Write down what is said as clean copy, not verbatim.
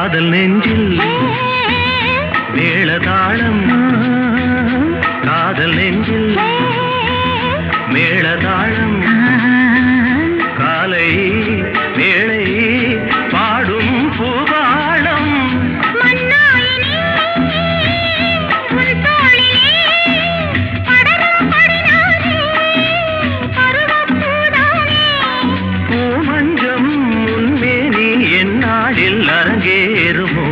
காதல் நெஞ்சில் மேளதாளம் காதல் நெஞ்சில் மேளதாளம் காலை வேளை பாடும் பூபாளம் பூமஞ்சம் முன்மேனி என்னாளில் அரங்கேறுமோ